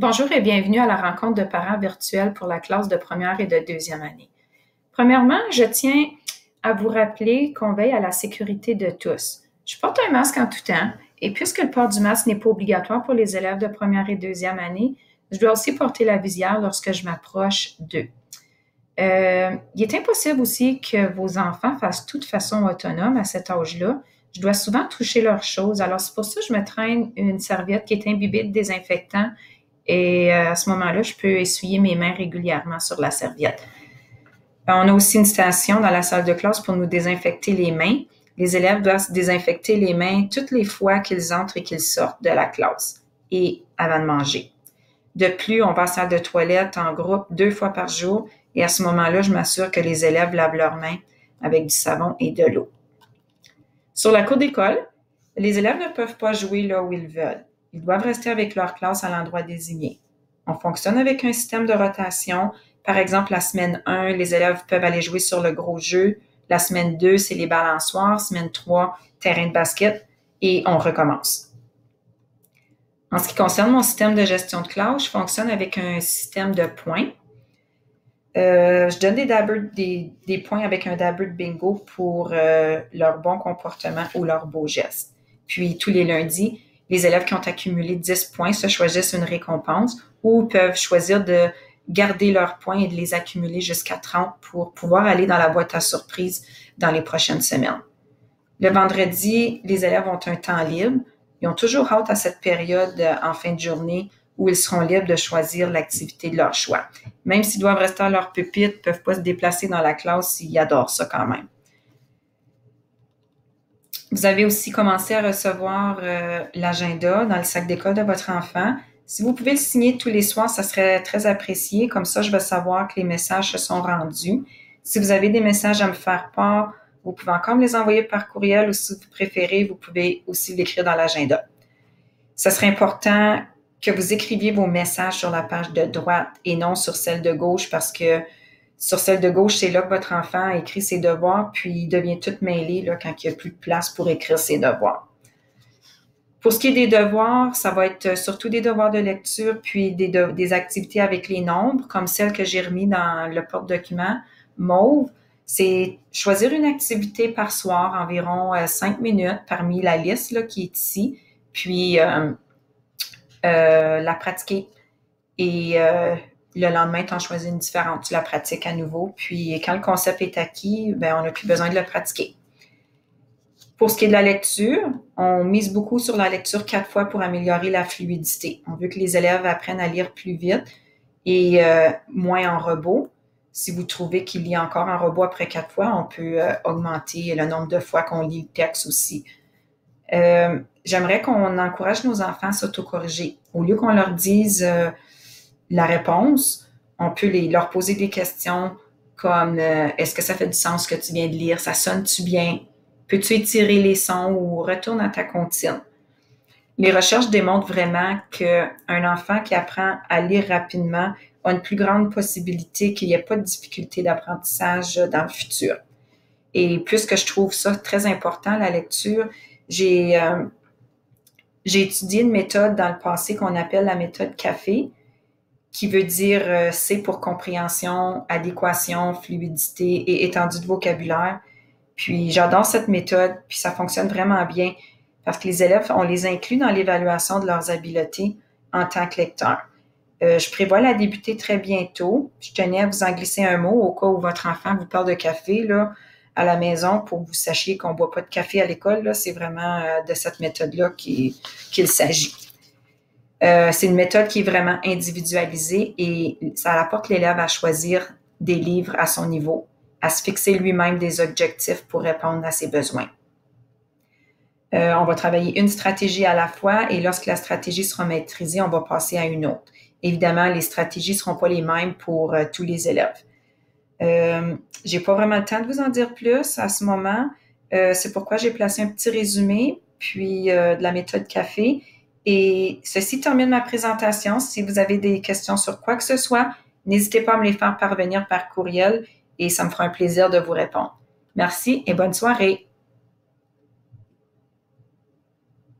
Bonjour et bienvenue à la rencontre de parents virtuelle pour la classe de première et de deuxième année. Premièrement, je tiens à vous rappeler qu'on veille à la sécurité de tous. Je porte un masque en tout temps et puisque le port du masque n'est pas obligatoire pour les élèves de première et deuxième année, je dois aussi porter la visière lorsque je m'approche d'eux. Il est impossible aussi que vos enfants fassent tout de façon autonome à cet âge-là. Je dois souvent toucher leurs choses, alors c'est pour ça que je me traîne une serviette qui est imbibée de désinfectant et à ce moment-là, je peux essuyer mes mains régulièrement sur la serviette. On a aussi une station dans la salle de classe pour nous désinfecter les mains. Les élèves doivent se désinfecter les mains toutes les fois qu'ils entrent et qu'ils sortent de la classe et avant de manger. De plus, on va à la salle de toilette en groupe 2 fois par jour et à ce moment-là, je m'assure que les élèves lavent leurs mains avec du savon et de l'eau. Sur la cour d'école, les élèves ne peuvent pas jouer là où ils veulent. Ils doivent rester avec leur classe à l'endroit désigné. On fonctionne avec un système de rotation. Par exemple, la semaine 1, les élèves peuvent aller jouer sur le gros jeu. La semaine 2, c'est les balançoires. Semaine 3, terrain de basket. Et on recommence. En ce qui concerne mon système de gestion de classe, je fonctionne avec un système de points. Je donne des points avec un dabber de bingo pour leur bon comportement ou leur beau geste. Puis, tous les lundis, les élèves qui ont accumulé 10 points se choisissent une récompense ou peuvent choisir de garder leurs points et de les accumuler jusqu'à 30 pour pouvoir aller dans la boîte à surprise dans les prochaines semaines. Le vendredi, les élèves ont un temps libre. Ils ont toujours hâte à cette période en fin de journée où ils seront libres de choisir l'activité de leur choix. Même s'ils doivent rester à leur pupitre, ils ne peuvent pas se déplacer dans la classe, ils adorent ça quand même. Vous avez aussi commencé à recevoir l'agenda dans le sac d'école de votre enfant. Si vous pouvez le signer tous les soirs, ça serait très apprécié. Comme ça, je vais savoir que les messages se sont rendus. Si vous avez des messages à me faire part, vous pouvez encore me les envoyer par courriel ou si vous préférez, vous pouvez aussi l'écrire dans l'agenda. Ce serait important que vous écriviez vos messages sur la page de droite et non sur celle de gauche parce que sur celle de gauche, c'est là que votre enfant écrit ses devoirs, puis il devient tout mêlé là, quand il n'y a plus de place pour écrire ses devoirs. Pour ce qui est des devoirs, ça va être surtout des devoirs de lecture, puis des activités avec les nombres, comme celle que j'ai remis dans le porte-document mauve. C'est choisir une activité par soir, environ 5 minutes parmi la liste là, qui est ici, puis la pratiquer. Et le lendemain, tu en choisis une différente, tu la pratiques à nouveau. Puis quand le concept est acquis, ben, on n'a plus besoin de le pratiquer. Pour ce qui est de la lecture, on mise beaucoup sur la lecture 4 fois pour améliorer la fluidité. On veut que les élèves apprennent à lire plus vite et moins en robot. Si vous trouvez qu'il y a encore un robot après 4 fois, on peut augmenter le nombre de fois qu'on lit le texte aussi. J'aimerais qu'on encourage nos enfants à s'autocorriger. Au lieu qu'on leur dise la réponse, on peut leur poser des questions comme est-ce que ça fait du sens ce que tu viens de lire? Ça sonne-tu bien? Peux-tu étirer les sons ou retourne à ta comptine? Les recherches démontrent vraiment qu'un enfant qui apprend à lire rapidement a une plus grande possibilité qu'il n'y ait pas de difficulté d'apprentissage dans le futur. Et puisque je trouve ça très important, la lecture, j'ai étudié une méthode dans le passé qu'on appelle la méthode café, qui veut dire C pour compréhension, adéquation, fluidité et étendue de vocabulaire. Puis j'adore cette méthode, puis ça fonctionne vraiment bien parce que les élèves, on les inclut dans l'évaluation de leurs habiletés en tant que lecteurs. Je prévois la débuter très bientôt. Je tenais à vous en glisser un mot au cas où votre enfant vous parle de café là, à la maison pour que vous sachiez qu'on ne boit pas de café à l'école. Là. C'est vraiment de cette méthode-là qu'il s'agit. C'est une méthode qui est vraiment individualisée et ça apporte l'élève à choisir des livres à son niveau, à se fixer lui-même des objectifs pour répondre à ses besoins. On va travailler une stratégie à la fois et lorsque la stratégie sera maîtrisée, on va passer à une autre. Évidemment, les stratégies ne seront pas les mêmes pour tous les élèves. J'ai pas vraiment le temps de vous en dire plus à ce moment. C'est pourquoi j'ai placé un petit résumé, puis de la méthode café. Et ceci termine ma présentation. Si vous avez des questions sur quoi que ce soit, n'hésitez pas à me les faire parvenir par courriel et ça me fera un plaisir de vous répondre. Merci et bonne soirée.